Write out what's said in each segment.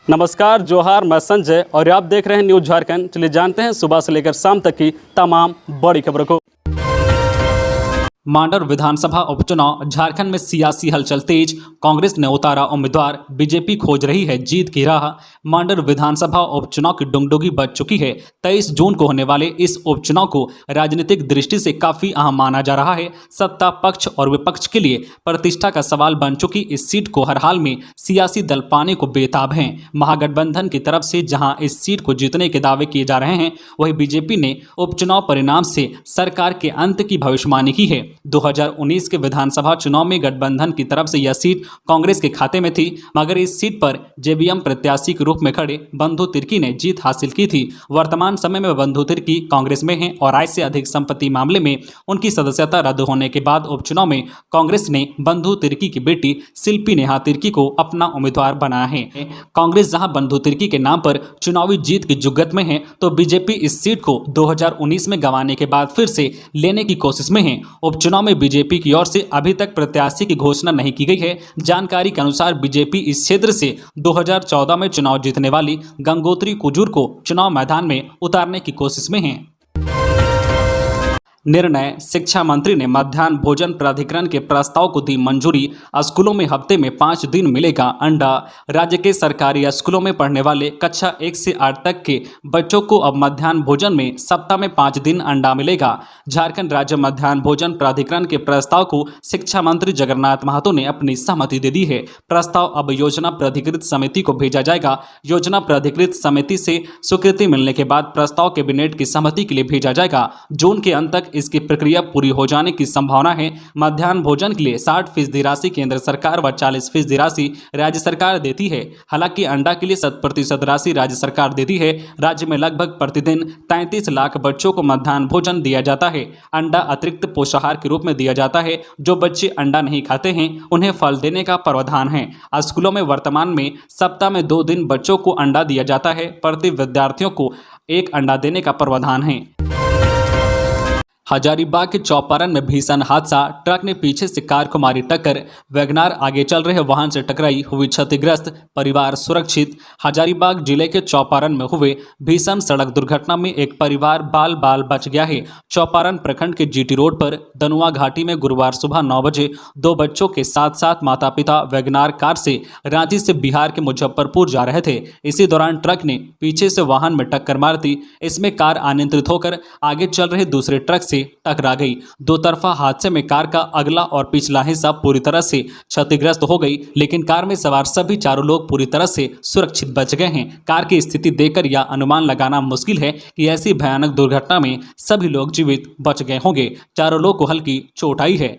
नमस्कार, जोहार, मैं संजय और आप देख रहे हैं न्यूज झारखंड। चलिए जानते हैं सुबह से लेकर शाम तक की तमाम बड़ी खबरों को। मांडर विधानसभा उपचुनाव, झारखंड में सियासी हलचल तेज, कांग्रेस ने उतारा उम्मीदवार, बीजेपी खोज रही है जीत की राह। मांडर विधानसभा उपचुनाव की डुगडुगी बज चुकी है। 23 जून को होने वाले इस उपचुनाव को राजनीतिक दृष्टि से काफी अहम माना जा रहा है। सत्ता पक्ष और विपक्ष के लिए प्रतिष्ठा का सवाल बन चुकी इस सीट को हर हाल में सियासी दल पाने को बेताब हैं। महागठबंधन की तरफ से जहां इस सीट को जीतने के दावे किए जा रहे हैं, वहीं बीजेपी ने उपचुनाव परिणाम से सरकार के अंत की भविष्यवाणी की है। 2019 के विधानसभा चुनाव में गठबंधन की तरफ से यह सीट कांग्रेस के खाते में थी, मगर इस सीट पर जेवीएम प्रत्याशी के रूप में खड़े बंधु तिर्की ने जीत हासिल की थी। वर्तमान समय में बंधु तिर्की कांग्रेस में हैं और आय से अधिक संपत्ति मामले में उनकी सदस्यता रद्द होने के बाद उपचुनाव में कांग्रेस ने बंधु तिर्की की बेटी शिल्पी नेहा तिर्की को अपना उम्मीदवार बनाया है। कांग्रेस जहां बंधु तिर्की के नाम पर चुनावी जीत की जुगत में है, तो बीजेपी इस सीट को 2019 में गंवाने के बाद फिर से लेने की कोशिश में है। उपचुनाव में बीजेपी की ओर से अभी तक प्रत्याशी की घोषणा नहीं की गई है। जानकारी के अनुसार बीजेपी इस क्षेत्र से 2014 में चुनाव जीतने वाली गंगोत्री कुजूर को चुनाव मैदान में उतारने की कोशिश में है। निर्णय, शिक्षा मंत्री ने मध्याह्न भोजन प्राधिकरण के प्रस्ताव को दी मंजूरी। स्कूलों में हफ्ते में 5 दिन मिलेगा अंडा। राज्य के सरकारी स्कूलों में पढ़ने वाले कक्षा 1 से 8 तक के बच्चों को अब मध्याह्न भोजन में सप्ताह में 5 दिन अंडा मिलेगा। झारखंड राज्य मध्याह्न भोजन प्राधिकरण के प्रस्ताव को शिक्षा मंत्री जगन्नाथ महतो ने अपनी सहमति दे दी है। प्रस्ताव अब योजना प्राधिकृत समिति को भेजा जाएगा। योजना प्राधिकृत समिति से स्वीकृति मिलने के बाद प्रस्ताव कैबिनेट की सहमति के लिए भेजा जाएगा। जून के अंत तक इसकी प्रक्रिया पूरी हो जाने की संभावना है। मध्याह्न भोजन के लिए 60% राशि केंद्र सरकार व 40% राशि राज्य सरकार देती है। हालांकि अंडा के लिए 100% राशि राज्य सरकार देती है। राज्य में लगभग प्रतिदिन 33 लाख बच्चों को मध्याह्न भोजन दिया जाता है। अंडा अतिरिक्त पोषाहार के रूप में दिया जाता है। जो बच्चे अंडा नहीं खाते हैं, उन्हें फल देने का प्रावधान है। स्कूलों में वर्तमान में सप्ताह में 2 दिन बच्चों को अंडा दिया जाता है। प्रति विद्यार्थियों को 1 अंडा देने का प्रावधान है। हजारीबाग के चौपारण में भीषण हादसा, ट्रक ने पीछे से कार को मारी टक्कर। वैगनार आगे चल रहे वाहन से टकराई, हुई क्षतिग्रस्त, परिवार सुरक्षित। हजारीबाग जिले के चौपारण में हुए भीषण सड़क दुर्घटना में एक परिवार बाल बाल बच गया है। चौपारण प्रखंड के जीटी रोड पर दनुआ घाटी में गुरुवार सुबह 9 बजे 2 बच्चों के साथ साथ माता पिता वैगनार कार से रांची से बिहार के मुजफ्फरपुर जा रहे थे। इसी दौरान ट्रक ने पीछे से वाहन में टक्कर मार दी। इसमें कार अनियंत्रित होकर आगे चल रहे दूसरे ट्रक से टकरा गई। 2 तरफा हादसे में कार का अगला और पिछला हिस्सा पूरी तरह से क्षतिग्रस्त हो गई, लेकिन कार में सवार सभी चारों लोग पूरी तरह से सुरक्षित बच गए हैं। कार की स्थिति देखकर यह अनुमान लगाना मुश्किल है कि ऐसी भयानक दुर्घटना में सभी लोग जीवित बच गए होंगे। चारों लोग को हल्की चोट आई है।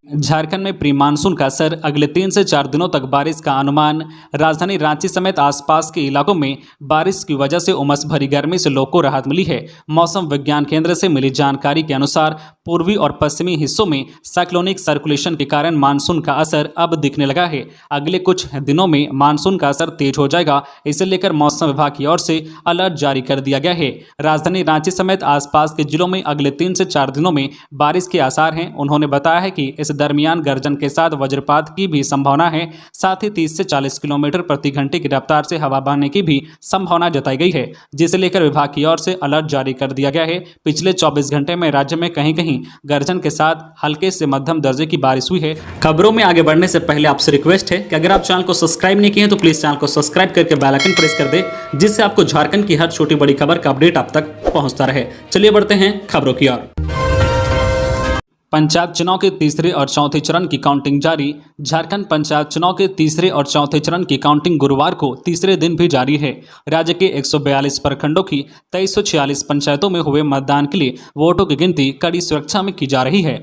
झारखंड में प्री मानसून का असर, अगले 3 से 4 दिनों तक बारिश का अनुमान। राजधानी रांची समेत आसपास के इलाकों में बारिश की वजह से उमस भरी गर्मी से लोगों को राहत मिली है। मौसम विज्ञान केंद्र से मिली जानकारी के अनुसार पूर्वी और पश्चिमी हिस्सों में साइक्लोनिक सर्कुलेशन के कारण मानसून का असर अब दिखने लगा है। अगले कुछ दिनों में मानसून का असर तेज हो जाएगा। इसे लेकर मौसम विभाग की ओर से अलर्ट जारी कर दिया गया है। राजधानी रांची समेत आसपास के जिलों में अगले 3 से 4 दिनों में बारिश के आसार हैं। उन्होंने बताया है कि इस दरमियान गर्जन के साथ वज्रपात की भी संभावना है। साथ ही 30 से 40 किलोमीटर प्रति घंटे की रफ्तार से हवा बहने की भी संभावना जताई गई है, जिसे लेकर विभाग की ओर से अलर्ट जारी कर दिया गया है। पिछले 24 घंटे में राज्य में कहीं कहीं गर्जन के साथ हल्के से मध्यम दर्जे की बारिश हुई है। खबरों में आगे बढ़ने से पहले आपसे रिक्वेस्ट है कि अगर आप चैनल को सब्सक्राइब नहीं किए हैं तो प्लीज चैनल को सब्सक्राइब करके बेल आइकन प्रेस कर दे, जिससे आपको झारखंड की हर छोटी बड़ी खबर का अपडेट आप तक पहुंचता रहे। चलिए बढ़ते हैं खबरों की ओर। पंचायत चुनाव के तीसरे और चौथे चरण की काउंटिंग जारी। झारखंड पंचायत चुनाव के तीसरे और चौथे चरण की काउंटिंग गुरुवार को तीसरे दिन भी जारी है। राज्य के 142 प्रखंडों की 2346 पंचायतों में हुए मतदान के लिए वोटों की गिनती कड़ी सुरक्षा में की जा रही है।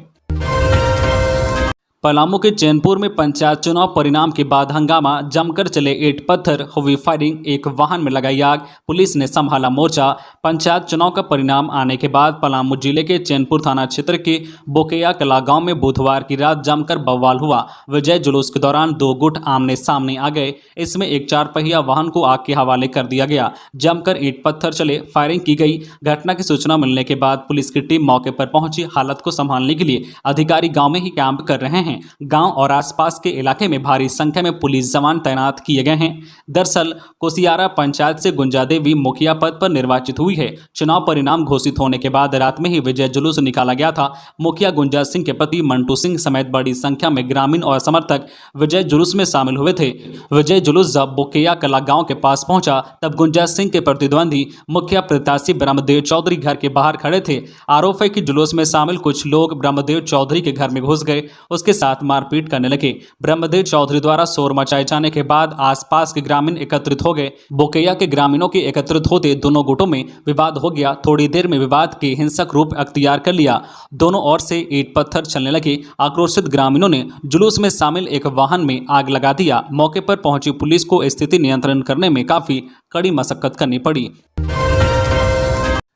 पलामू के चैनपुर में पंचायत चुनाव परिणाम के बाद हंगामा, जमकर चले ईंट पत्थर, हुई फायरिंग, एक वाहन में लगाई आग, पुलिस ने संभाला मोर्चा। पंचायत चुनाव का परिणाम आने के बाद पलामू जिले के चैनपुर थाना क्षेत्र के बोकेया कला गांव में बुधवार की रात जमकर बवाल हुआ। विजय जुलूस के दौरान 2 गुट आमने सामने आ गए। इसमें एक 4 पहिया वाहन को आग के हवाले कर दिया गया। जमकर ईंट पत्थर चले, फायरिंग की गई। घटना की सूचना मिलने के बाद पुलिस की टीम मौके पर पहुंची। हालत को संभालने के लिए अधिकारी गाँव में ही कैंप कर रहे हैं। हैं। गांव और आसपास के इलाके में भारी संख्या में पुलिस जवान तैनात किए गए हैं। दरअसल कोसियारा पंचायत से गुंजा देवी मुखिया पद पर निर्वाचित हुई है। चुनाव परिणाम घोषित होने के बाद रात में ही विजय जुलूस निकाला गया था। मुखिया गुंजा सिंह के पति मंटू सिंह समेत बड़ी संख्या में ग्रामीण और समर्थक विजय जुलूस में शामिल हुए थे। विजय जुलूस जब बोकेया कला गांव के पास पहुंचा तब गुंजा सिंह के प्रतिद्वंदी मुखिया प्रत्याशी ब्रह्मदेव चौधरी घर के बाहर खड़े थे। आरोप है कि जुलूस में शामिल कुछ लोग ब्रह्मदेव चौधरी के घर में घुस गए, उसके साथ मारपीट करने लगे। ब्रह्मदेव चौधरी द्वारा शोर मचाए जाने के बाद आसपास के ग्रामीण एकत्रित हो गए। बोकेया के ग्रामीणों के एकत्रित होते दोनों गुटों में विवाद हो गया। थोड़ी देर में विवाद के हिंसक रूप अख्तियार कर लिया। दोनों ओर से ईंट पत्थर चलने लगे। आक्रोशित ग्रामीणों ने जुलूस में शामिल एक वाहन में आग लगा दिया। मौके पर पहुंची पुलिस को स्थिति नियंत्रण करने में काफी कड़ी मशक्कत करनी पड़ी।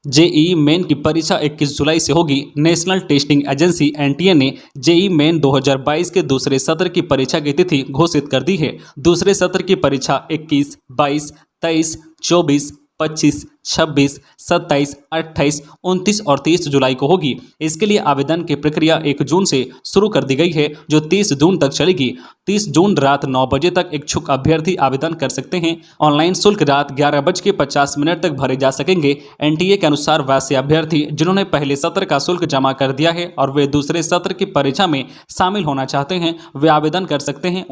जेईई मेन की परीक्षा 21 जुलाई से होगी। नेशनल टेस्टिंग एजेंसी एनटीए ने जेईई मेन 2022 के दूसरे सत्र की परीक्षा की तिथि घोषित कर दी है। दूसरे सत्र की परीक्षा 21, 22, 23, 24, 25, 26, 27, 28, 29 और 30 जुलाई को होगी। इसके लिए आवेदन की प्रक्रिया 1 जून से शुरू कर दी गई है, जो 30 जून तक चलेगी। 30 जून रात 9 बजे तक इच्छुक अभ्यर्थी आवेदन कर सकते हैं। ऑनलाइन शुल्क रात 11:50 तक भरे जा सकेंगे। एनटीए के अनुसार वैसे अभ्यर्थी जिन्होंने पहले सत्र का शुल्क जमा कर दिया है और वे दूसरे सत्र की परीक्षा में शामिल होना चाहते हैं, वे आवेदन कर सकते हैं।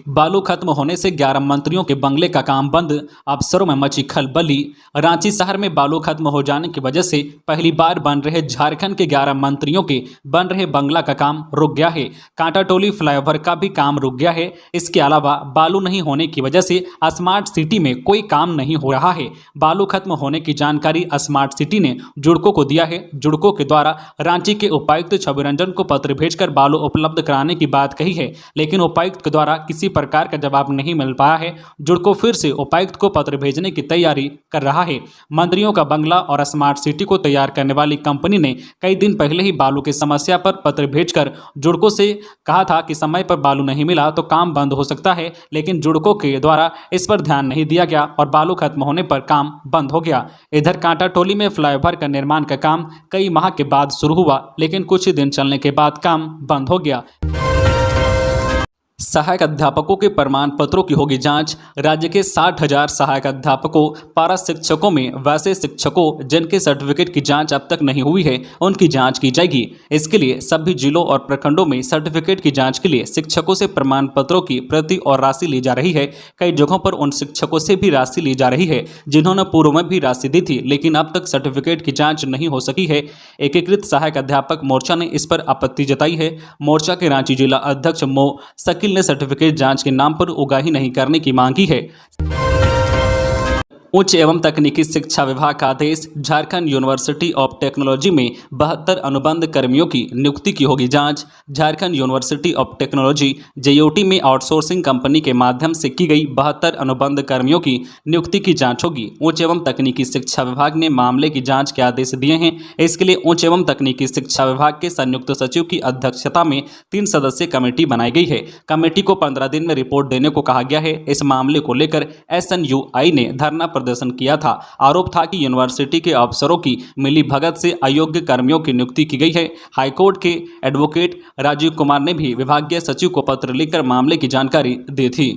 बालू खत्म होने से 11 मंत्रियों के बंगले का काम बंद, अफसरों में मची खलबली। रांची शहर में बालू खत्म हो जाने की वजह से पहली बार बन रहे झारखंड के 11 मंत्रियों के बन रहे बंगला का काम रुक गया है। कांटाटोली फ्लाईओवर का भी काम रुक गया है। इसके अलावा बालू नहीं होने की वजह से स्मार्ट सिटी में कोई काम नहीं हो रहा है। बालू खत्म होने की जानकारी स्मार्ट सिटी ने जुड़को को दिया है। जुड़को के द्वारा रांची के उपायुक्त छवि रंजन को पत्र भेजकर बालू उपलब्ध कराने की बात कही है, लेकिन उपायुक्त के द्वारा किसी प्रकार का जवाब नहीं मिल पाया है। जुड़को फिर से उपायुक्त को पत्र भेजने की तैयारी कर रहा है। मंत्रियों का बंगला और स्मार्ट सिटी को तैयार करने वाली कंपनी ने कई दिन पहले ही बालू की समस्या पर पत्र भेजकर जुड़को से कहा था कि समय पर बालू नहीं मिला तो काम बंद हो सकता है, लेकिन जुड़को के द्वारा इस पर ध्यान नहीं दिया गया और बालू खत्म होने पर काम बंद हो गया। इधर कांटाटोली में फ्लाईओवर का निर्माण का काम कई माह के बाद शुरू हुआ, लेकिन कुछ ही दिन चलने के बाद काम बंद हो गया। सहायक अध्यापकों के प्रमाण पत्रों की होगी जांच। राज्य के 60,000 सहायक अध्यापकों, पारा शिक्षकों में वैसे शिक्षकों जिनके सर्टिफिकेट की जांच अब तक नहीं हुई है, उनकी जांच की जाएगी। इसके लिए सभी जिलों और प्रखंडों में सर्टिफिकेट की जांच के लिए शिक्षकों से प्रमाण पत्रों की प्रति और राशि ली जा रही है। कई जगहों पर उन शिक्षकों से भी राशि ली जा रही है जिन्होंने पूर्व में भी राशि दी थी, लेकिन अब तक सर्टिफिकेट की जाँच नहीं हो सकी है। एकीकृत सहायक अध्यापक मोर्चा ने इस पर आपत्ति जताई है। मोर्चा के रांची जिला अध्यक्ष मो शकील ने सर्टिफिकेट जांच के नाम पर उगाही नहीं करने की मांग की है। उच्च एवं तकनीकी शिक्षा विभाग का आदेश। झारखंड यूनिवर्सिटी ऑफ टेक्नोलॉजी में 72 अनुबंध कर्मियों की नियुक्ति की होगी जांच। झारखंड यूनिवर्सिटी ऑफ टेक्नोलॉजी जेयूटी में आउटसोर्सिंग कंपनी के माध्यम से की गई 72 अनुबंध कर्मियों की नियुक्ति की जांच होगी। उच्च एवं तकनीकी शिक्षा विभाग ने मामले की जांच के आदेश दिए हैं। इसके लिए उच्च एवं तकनीकी शिक्षा विभाग के संयुक्त सचिव की अध्यक्षता में 3 सदस्यीय कमेटी बनाई गई है। कमेटी को 15 दिन में रिपोर्ट देने को कहा गया है। इस मामले को लेकर SNUI ने धरना प्रदर्शन किया था। आरोप था कि यूनिवर्सिटी के अफसरों की मिलीभगत से अयोग्य कर्मियों की नियुक्ति की गई है। हाईकोर्ट के एडवोकेट राजीव कुमार ने भी विभागीय सचिव को पत्र लिखकर मामले की जानकारी दी थी।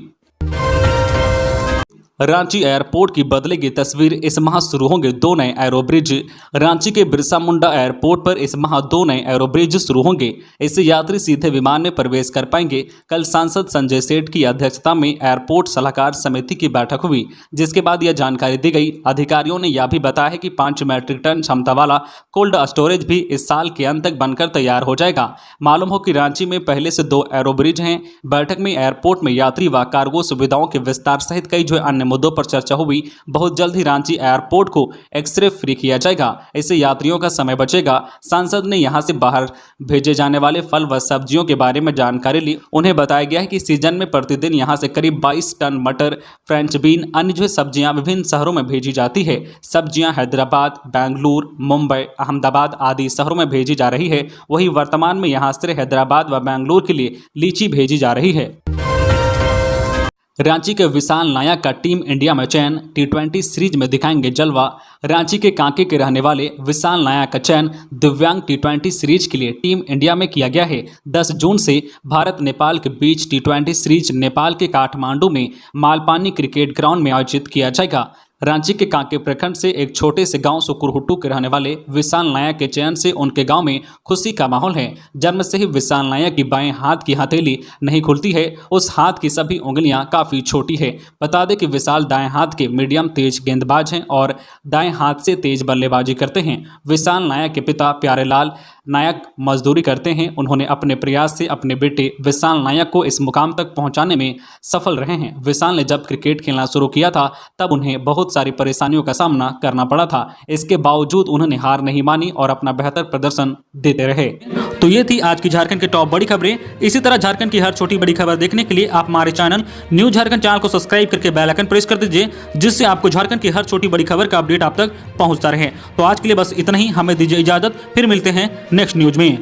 रांची एयरपोर्ट की बदलेगी तस्वीर। इस माह शुरू होंगे 2 नए एरोब्रिज। रांची के बिरसा मुंडा एयरपोर्ट पर इस माह 2 नए एरोब्रिज शुरू होंगे। इससे यात्री सीधे विमान में प्रवेश कर पाएंगे। कल सांसद संजय सेठ की अध्यक्षता में एयरपोर्ट सलाहकार समिति की बैठक हुई, जिसके बाद यह जानकारी दी गई। अधिकारियों ने यह भी बताया है कि 5 मैट्रिक टन क्षमता वाला कोल्ड स्टोरेज भी इस साल के अंत तक बनकर तैयार हो जाएगा। मालूम हो कि रांची में पहले से 2 एरोब्रिज हैं। बैठक में एयरपोर्ट में यात्री व कार्गो सुविधाओं के विस्तार सहित कई जो अन्य मुद्दों पर चर्चा हुई। बहुत जल्द ही रांची एयरपोर्ट को एक्सरे फ्री किया जाएगा। इससे यात्रियों का समय बचेगा। सांसद ने यहां से बाहर भेजे जाने वाले फल व सब्जियों के बारे में जानकारी ली। उन्हें बताया गया है कि सीजन में प्रतिदिन यहां से करीब 22 टन मटर, फ्रेंच बीन, अन्य जो सब्जियां विभिन्न शहरों में भेजी जाती है। सब्जियां हैदराबाद, बेंगलुरु, मुंबई, अहमदाबाद आदि शहरों में भेजी जा रही है। वहीं वर्तमान में यहां से हैदराबाद व बेंगलुरु के लिए लीची भेजी जा रही है। रांची के विशाल नायक का टीम इंडिया में चयन, टी20 सीरीज में दिखाएंगे जलवा। रांची के कांके के रहने वाले विशाल नायक का चयन दिव्यांग टी20 सीरीज के लिए टीम इंडिया में किया गया है। 10 जून से भारत नेपाल के बीच टी20 सीरीज नेपाल के काठमांडू में मालपानी क्रिकेट ग्राउंड में आयोजित किया जाएगा। रांची के कांके प्रखंड से एक छोटे से गांव सुकुरहुट्टू के रहने वाले विशाल नायक के चयन से उनके गांव में खुशी का माहौल है। जन्म से ही विशाल नायक की बाएं हाथ की हथेली नहीं खुलती है, उस हाथ की सभी उंगलियां काफ़ी छोटी है। बता दें कि विशाल दाएं हाथ के मीडियम तेज गेंदबाज हैं और दाएं हाथ से तेज बल्लेबाजी करते हैं। विशाल नायक के पिता प्यारेलाल नायक मजदूरी करते हैं। उन्होंने अपने प्रयास से अपने बेटे विशाल नायक को इस मुकाम तक पहुंचाने में सफल रहे हैं। विशाल ने जब क्रिकेट खेलना शुरू किया था तब उन्हें बहुत सारी परेशानियों का सामना करना पड़ा था। इसके बावजूद उन्होंने हार नहीं मानी और अपना बेहतर प्रदर्शन देते रहे। तो ये थी आज की झारखंड की टॉप बड़ी खबरें। इसी तरह झारखंड की हर छोटी बड़ी खबर देखने के लिए आप हमारे चैनल न्यूज झारखंड चैनल को सब्सक्राइब करके बेल आइकन प्रेस कर दीजिए, जिससे आपको झारखंड की हर छोटी बड़ी खबर का अपडेट आप तक पहुंचता रहे। तो आज के लिए बस इतना ही, हमें दीजिए इजाजत, फिर मिलते हैं नेक्स्ट न्यूज में।